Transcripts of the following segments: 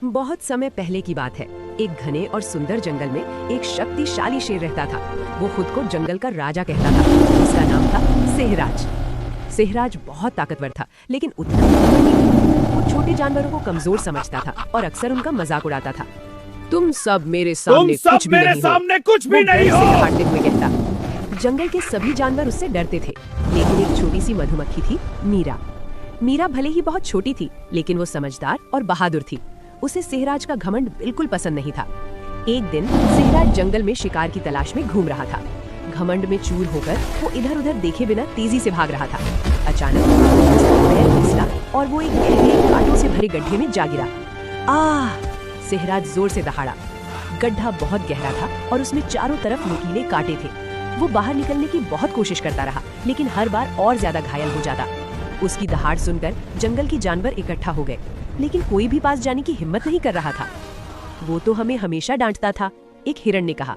बहुत समय पहले की बात है। एक घने और सुंदर जंगल में एक शक्तिशाली शेर रहता था। वो खुद को जंगल का राजा कहता था। उसका नाम था सिंहराज। सिंहराज बहुत ताकतवर था, लेकिन उतना नहीं। वो छोटे जानवरों को कमजोर समझता था और अक्सर उनका मजाक उड़ाता था। तुम सब मेरे सामने कुछ भी नहीं हो, वो हारते हुए कहता। जंगल के सभी जानवर उससे डरते थे, लेकिन एक छोटी सी मधुमक्खी थी, मीरा। मीरा भले ही बहुत छोटी थी, लेकिन वो समझदार और बहादुर थी। उसे सिंहराज का घमंड बिल्कुल पसंद नहीं था। एक दिन सिंहराज जंगल में शिकार की तलाश में घूम रहा था। घमंड में चूर होकर वो इधर उधर देखे बिना तेजी से भाग रहा था। अचानक उसका पैर फिसला और वो एक गहरे कांटों से भरे गड्ढे में जा गिरा। आह! सिंहराज जोर से दहाड़ा। गड्ढा बहुत गहरा था और उसमें चारों तरफ नुकीले कांटे थे। वो बाहर निकलने की बहुत कोशिश करता रहा, लेकिन हर बार और ज्यादा घायल हो जाता। उसकी दहाड़ सुनकर जंगल के जानवर इकट्ठा हो गए, लेकिन कोई भी पास जाने की हिम्मत नहीं कर रहा था। वो तो हमें हमेशा डांटता था, एक हिरण ने कहा।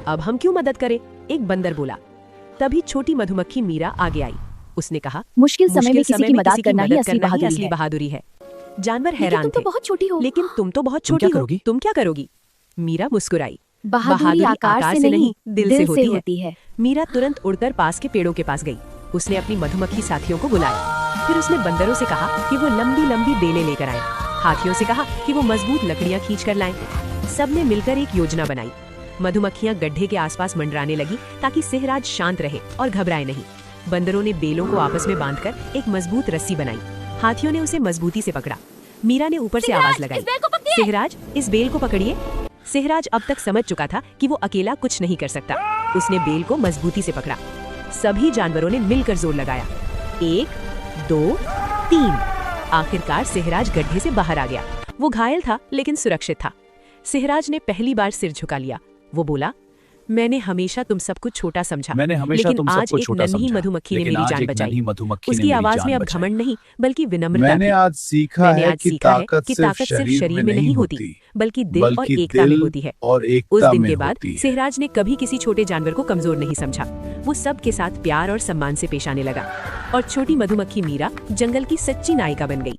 अब हम क्यों मदद करें? एक बंदर बोला। तभी छोटी मधुमक्खी मीरा आगे आई। उसने कहा, मुश्किल समय में किसी की मदद करना ही असली बहादुरी है। जानवर हैरान थे। बहुत छोटी हो। लेकिन तुम तो बहुत छोटी हो, तुम क्या करोगी? मीरा मुस्कुराई। बहादुरी आकार से नहीं, दिल से होती है। मीरा तुरंत उड़कर पास के पेड़ों के पास गई। उसने अपनी मधुमक्खी साथियों को बुलाया। फिर उसने बंदरों से कहा कि वो लंबी लंबी बेलें लेकर आएं। हाथियों से कहा कि वो मजबूत लकड़ियां खींच कर लाएं। सबने मिलकर एक योजना बनाई। मधुमक्खियां गड्ढे के आसपास मंडराने लगी ताकि सिंहराज शांत रहे और घबराए नहीं। बंदरों ने बेलों को आपस में बांधकर एक मजबूत रस्सी बनाई। हाथियों ने उसे मजबूती से पकड़ा। मीरा ने ऊपर से आवाज लगाई, सिंहराज, इस बेल को पकड़िए। सिंहराज अब तक समझ चुका था कि वो अकेला कुछ नहीं कर सकता। उसने बेल को मजबूती से पकड़ा। सभी जानवरों ने मिलकर जोर लगाया। 1, 2, 3। आखिरकार सिंहराज गड्ढे से बाहर आ गया। वो घायल था, लेकिन सुरक्षित था। सिंहराज ने पहली बार सिर झुका लिया। वो बोला, मैंने हमेशा तुम सबको छोटा समझा, लेकिन आज एक नन्ही मधुमक्खी ने मेरी जान बचाई। उसकी आवाज में अब घमंड नहीं, बल्कि विनम्रता मैंने आज सीखा है कि ताकत सिर्फ शरीर में नहीं होती, बल्कि दिल और एकता में होती है। उस दिन के बाद सिंहराज ने कभी किसी छोटे जानवर को कमजोर नहीं समझा। वो सबके साथ प्यार और सम्मान से पेश आने लगा और छोटी मधुमक्खी मीरा जंगल की सच्ची नायिका बन गई।